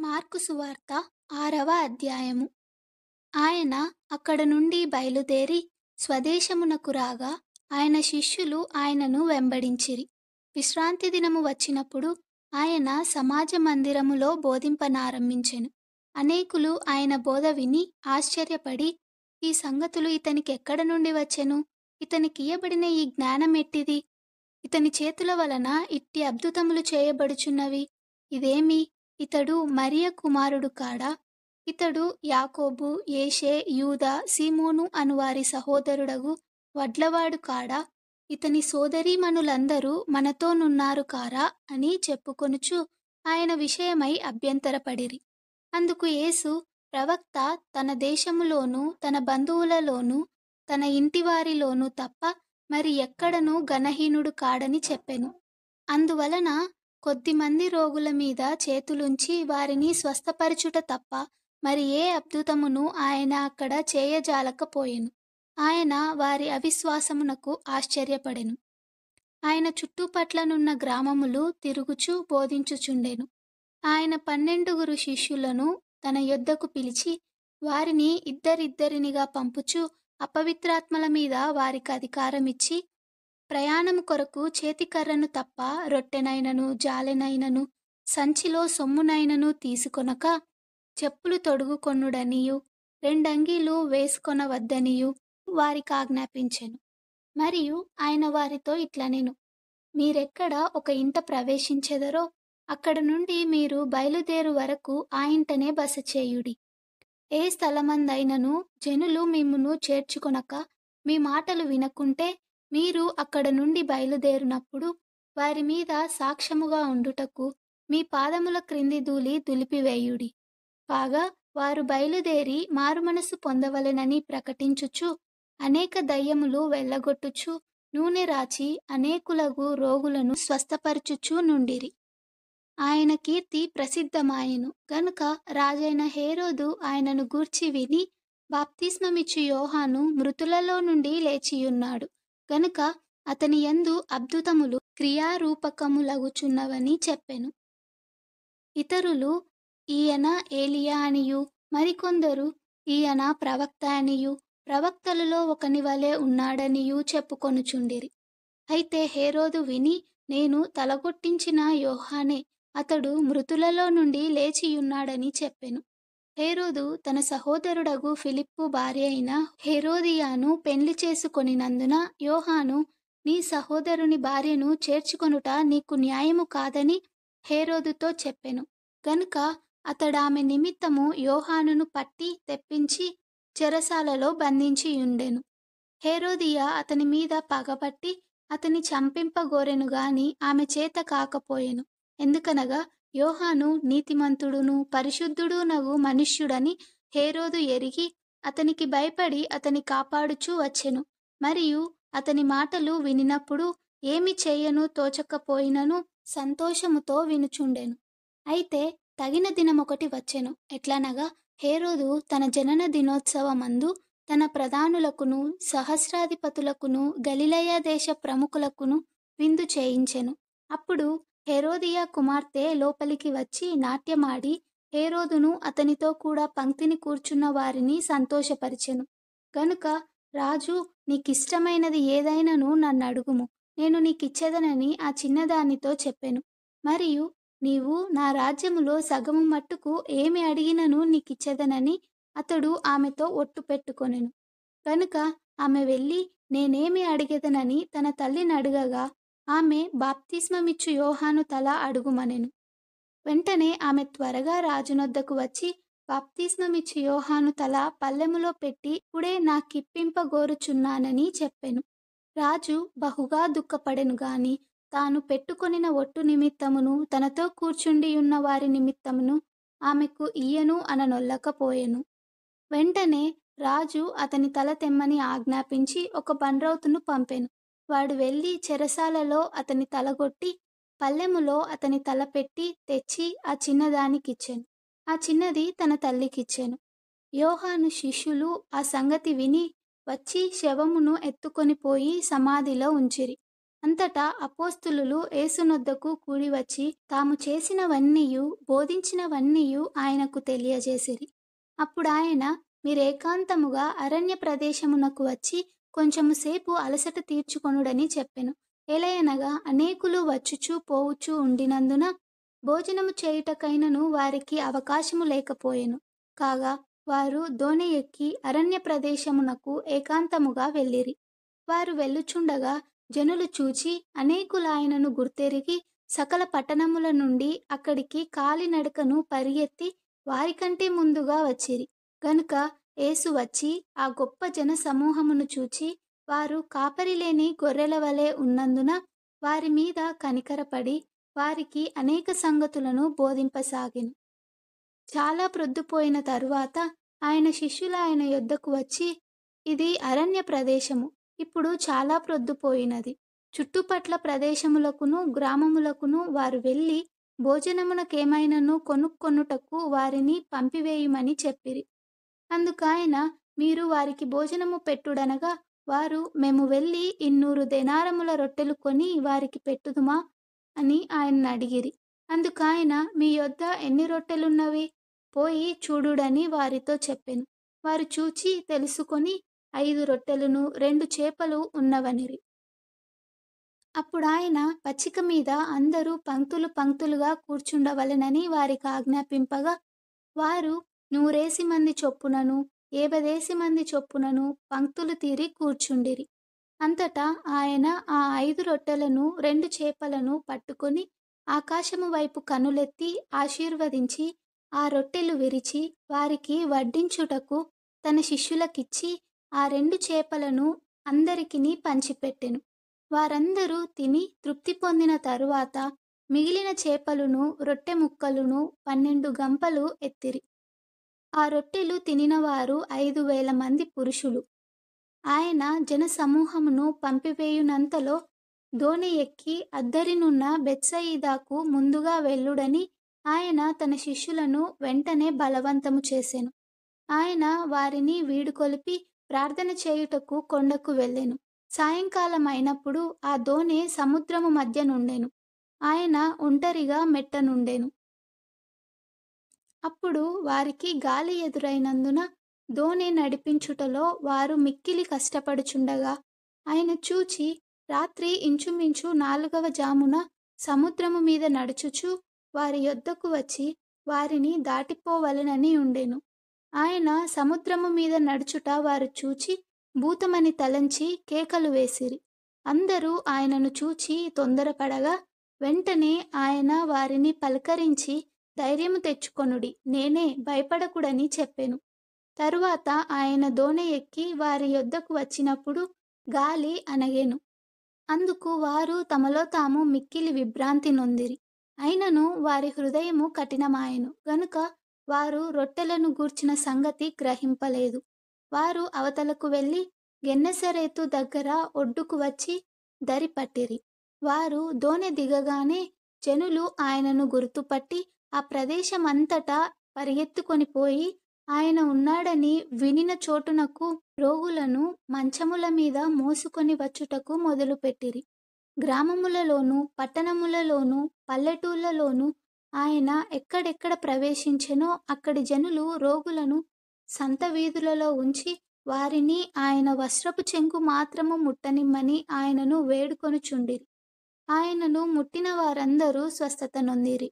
Mark సువార్త 6వ అధ్యాయము. ఆయన అక్కడ నుండి బయలుదేరి స్వదేశమునకు రాగా ఆయన శిష్యులు ఆయనను వెంబడించిరి. విశ్రాంతి దినము వచ్చినప్పుడు ఆయన సమాజ మందిరములో బోధింపనారంభించెను. అనేకులు ఆయన బోధ విని ఆశ్చర్యపడి, ఈ సంగతులు ఇతనికెక్కడ నుండి వచ్చెను? ఇతనికియ్యబడిన ఈ జ్ఞానం ఎట్టిది? ఇతని చేతుల వలన ఇట్టి అద్భుతములు చేయబడుచున్నవి. ఇదేమి? ఇతడు మరియ కుమారుడు కాడా? ఇతడు యాకోబు, యేషే, యూదా, సీమోను అనువారి సహోదరుడగు వడ్లవాడు కాడా? ఇతని సోదరీమణులందరూ మనతోనున్నారు కారా అని చెప్పుకొనుచు ఆయన విషయమై అభ్యంతరపడిరి. అందుకు యేసు, ప్రవక్త తన దేశములోనూ తన బంధువులలోనూ తన ఇంటివారిలోనూ తప్ప మరి ఎక్కడనూ ఘనహీనుడు కాడని చెప్పెను. అందువలన కొద్దిమంది రోగుల మీద చేతులుంచి వారిని స్వస్థపరచుట తప్ప మరి ఏ అద్భుతమును ఆయన అక్కడ చేయజాలకపోయెను. ఆయన వారి అవిశ్వాసమునకు ఆశ్చర్యపడెను. ఆయన చుట్టుపట్లనున్న గ్రామములు తిరుగుచూ బోధించుచుండెను. ఆయన 12 శిష్యులను తన యొద్దకు పిలిచి వారిని ఇద్దరిద్దరినిగా పంపుచు అపవిత్రాత్మల మీద వారికి అధికారమిచ్చి, ప్రయాణము కొరకు చేతికర్రను తప్ప రొట్టెనైనను జాలెనైనను సంచిలో సొమ్మునైనను తీసుకొనక, చెప్పులు తొడుగుకొనుడనియు 2 అంగీలు వేసుకొనవద్దనియు వారికాజ్ఞాపించెను. మరియు ఆయన వారితో ఇట్లనెను, మీరెక్కడ ఒక ఇంట ప్రవేశించెదరో అక్కడ నుండి మీరు బయలుదేరు వరకు ఆ ఇంటనే బస చేయుడి. ఏ స్థలమందైనను జనులు మిమ్మును చేర్చుకొనక మీ మాటలు వినకుంటే మీరు అక్కడ నుండి బయలుదేరినప్పుడు వారి మీద సాక్ష్యముగా ఉండుటకు మీ పాదముల క్రింది ధూళి దులిపివేయుడి. కాగా వారు బయలుదేరి మారుమనసు పొందవలెనని ప్రకటించుచు అనేక దయ్యములు వెళ్ళగొట్టుచు నూనె రాచి అనేకులగు రోగులను స్వస్థపరచుచూ నుండిరి. ఆయన కీర్తి ప్రసిద్ధమాయెను గనుక రాజైన హేరోదు ఆయనను గూర్చి విని, బాప్తిస్మమిచ్చు యోహాను మృతులలో నుండి లేచియున్నాడు గనుక అతని యందు అద్భుతములు క్రియారూపకములగుచున్నవని చెప్పెను. ఇతరులు ఈయన ఏలియా అనియు, మరికొందరు ఈయన ప్రవక్త అనియు, ప్రవక్తలలో ఒకని వలె ఉన్నాడనియూ చెప్పుకొనుచుండిరి. అయితే హేరోదు విని, నేను తలగొట్టించిన యోహానే, అతడు మృతులలో నుండి లేచియున్నాడని చెప్పెను. హేరోదు తన సహోదరుడగు ఫిలిప్పు భార్య అయిన హేరోదియను పెండ్లి చేసుకొనినందున యోహాను, నీ సహోదరుని భార్యను చేర్చుకొనుట నీకు న్యాయము కాదని హేరోదుతో చెప్పెను. గనుక అతడామె నిమిత్తము యోహానును పట్టి తెప్పించి చెరసాలలో బంధించియుండెను. హేరోదియ అతని మీద పగపట్టి అతని చంపింపగోరెను గాని ఆమె చేత కాకపోయెను. ఎందుకనగా యోహాను నీతిమంతుడును పరిశుద్ధుడునగు మనుష్యుడని హేరోదు ఎరిగి అతనికి భయపడి అతని కాపాడుచూ వచ్చెను. మరియు అతని మాటలు వినినప్పుడు ఏమి చేయను తోచకపోయినను సంతోషముతో వినుచుండెను. అయితే తగిన దినమొకటి వచ్చెను. ఎట్లనగా హేరోదు తన జనన దినోత్సవమందు తన ప్రధానులకును సహస్రాధిపతులకును గలిలయ దేశ ప్రముఖులకును విందు చేయించెను. అప్పుడు హేరోదియ కుమార్తె లోపలికి వచ్చి నాట్యమాడి హేరోదును అతనితో కూడా పంక్తిని కూర్చున్న వారిని సంతోషపరిచెను. గనుక రాజు, నీకిష్టమైనది ఏదైనను నన్నడుగుము, నేను నీకిచ్చేదనని ఆ చిన్నదానితో చెప్పెను. మరియు నీవు నా రాజ్యములో సగము మట్టుకు ఏమి అడిగినను నీకిచ్చేదనని అతడు ఆమెతో ఒట్టు పెట్టుకొనెను. గనుక ఆమె వెళ్ళి నేనేమి అడిగెదనని తన తల్లినడగగా ఆమె బాప్తిస్మమిచ్చు యోహాను తల అడుగుమనెను. వెంటనే ఆమె త్వరగా రాజునొద్దకు వచ్చి బాప్తిస్మమిచ్చు యోహాను తల పల్లెములో పెట్టి ఇప్పుడే నాకిప్పింపగోరుచున్నానని చెప్పెను. రాజు బహుగా దుఃఖపడెను గాని తాను పెట్టుకొనిన ఒట్టు నిమిత్తమును తనతో కూర్చుండియున్న వారి నిమిత్తమును ఆమెకు ఇయ్యను అననొల్లకపోయెను. వెంటనే రాజు అతని తల తెమ్మని ఆజ్ఞాపించి ఒక బండ్రౌతును పంపెను. వాడు వెళ్ళి చెరసాలలో అతని తలగొట్టి పల్లెములో అతని తల పెట్టి తెచ్చి ఆ చిన్నదానికిచ్చెను. ఆ చిన్నది తన తల్లికిచ్చెను. యోహాను శిష్యులు ఆ సంగతి విని వచ్చి శవమును ఎత్తుకొని పోయి సమాధిలో ఉంచిరి. అంతటా అపోస్తలులు యేసునొద్దకు కూడివచ్చి తాము చేసినవన్నీయు బోధించినవన్నీయు ఆయనకు తెలియజేసిరి. అప్పుడాయన, మీరేకాంతముగా అరణ్య ప్రదేశమునకు వచ్చి కొంచెము సేపు అలసట తీర్చుకొనుడని చెప్పెను. ఎలయనగా అనేకులు వచ్చుచూ పోవుచూ ఉండినందున భోజనము చేయుటకైనను వారికి అవకాశము లేకపోయెను. కాగా వారు దోణి ఎక్కి అరణ్య ప్రదేశమునకు ఏకాంతముగా వెళ్ళిరి. వారు వెళ్ళుచుండగా జనులు చూచి అనేకులాయనను గుర్తెరిగి సకల పట్టణముల నుండి అక్కడికి కాలినడకను పరిగెత్తి వారికంటే ముందుగా వచ్చిరి. గనుక యేసు వచ్చి ఆ గొప్ప జన సమూహమును చూచి వారు కాపరిలేని గొర్రెల వలె ఉన్నందున వారి మీద కనికరపడి వారికి అనేక సంగతులను బోధింపసాగెను. చాలా ప్రొద్దుపోయిన తరువాత ఆయన శిష్యులు ఆయన యొద్దకు వచ్చి, ఇది అరణ్య ప్రదేశము, ఇప్పుడు చాలా ప్రొద్దుపోయినది. చుట్టుపట్ల ప్రదేశములకును గ్రామములకును వారు వెళ్ళి భోజనమునకేమైనను కొనుక్కొనుటకు వారిని పంపివేయుమని చెప్పిరి. అందుకాయన, మీరు వారికి భోజనము పెట్టుడనగా వారు, మేము వెళ్ళి 200 దెనారముల రొట్టెలు కొని వారికి పెట్టుదుమా అని ఆయనను అడిగిరి. అందుకాయన, మీ యొద్ద ఎన్ని రొట్టెలున్నవి? పోయి చూడుడని వారితో చెప్పెను. వారు చూచి తెలుసుకొని 5 రొట్టెలును 2 చేపలు ఉన్నవనిరి. అప్పుడాయన పచ్చిక మీద అందరూ పంక్తులు పంక్తులుగా కూర్చుండవలెనని వారికి ఆజ్ఞాపింపగా వారు 100 మంది చొప్పునను 50 మంది చొప్పునను పంక్తులు తీరి కూర్చుండిరి. అంతటా ఆయన ఆ 5 రొట్టెలను 2 చేపలను పట్టుకొని ఆకాశము వైపు కనులెత్తి ఆశీర్వదించి ఆ రొట్టెలు విరిచి వారికి వడ్డించుటకు తన శిష్యులకిచ్చి ఆ 2 చేపలను అందరికిని పంచిపెట్టెను. వారందరూ తిని తృప్తి పొందిన తరువాత మిగిలిన చేపలును రొట్టె ముక్కలును 12 గంపలు ఎత్తిరి. ఆ రొట్టెలు తినినవారు 5,000 మంది పురుషులు. ఆయన జనసమూహమును పంపివేయునంతలో దోణి ఎక్కి అద్దరినున్న బెత్సయిదాకు ముందుగా వెళ్ళుడని ఆయన తన శిష్యులను వెంటనే బలవంతము చేసెను. ఆయన వారిని వీడుకొలిపి ప్రార్థన చేయుటకు కొండకు వెళ్ళెను. సాయంకాలం అయినప్పుడు ఆ దోణి సముద్రము మధ్య నుండెను. ఆయన ఒంటరిగా మెట్టనుండెను. అప్పుడు వారికి గాలి ఎదురైనందున దోణి నడిపించుటలో వారు మిక్కిలి కష్టపడుచుండగా ఆయన చూచి రాత్రి ఇంచుమించు 4వ జామున సముద్రము మీద నడుచుచు వారి యొద్దకు వచ్చి వారిని దాటిపోవలెనని ఉండెను. ఆయన సముద్రము మీద నడుచుట వారు చూచి భూతమని తలంచి కేకలు వేసిరి. అందరూ ఆయనను చూచి తొందరపడగా వెంటనే ఆయన వారిని పలకరించి, ధైర్యము తెచ్చుకొనుడి, నేనే, భయపడకుడని చెప్పెను. తరువాత ఆయన దోణి ఎక్కి వారి యొద్దకు వచ్చినప్పుడు గాలి అణగెను. అందుకు వారు తమలో తాము మిక్కిలి విభ్రాంతి నొందిరి. అయినను వారి హృదయము కఠినమాయెను గనుక వారు రొట్టెలను గూర్చిన సంగతి గ్రహింపలేదు. వారు అవతలకు వెళ్ళి గెన్నెసరేతు దగ్గర ఒడ్డుకు వచ్చి దరి పట్టిరి. వారు దోణి దిగగానే జనులు ఆయనను గుర్తుపట్టి ఆ ప్రదేశమంతటా పరిగెత్తుకొని పోయి ఆయన ఉన్నాడని వినిన చోటునకు రోగులను మంచముల మీద మోసుకొని వచ్చుటకు మొదలుపెట్టిరి. గ్రామములలోను పట్టణములలోను పల్లెటూళ్ళలోను ఆయన ఎక్కడెక్కడ ప్రవేశించెనో అక్కడి జనులు రోగులను సంత వీధులలో ఉంచి వారిని ఆయన వస్త్రపు చెంగు మాత్రము ముట్టనిమ్మని ఆయనను వేడుకొనుచుండిరి. ఆయనను ముట్టిన వారందరూ స్వస్థత నొందిరి.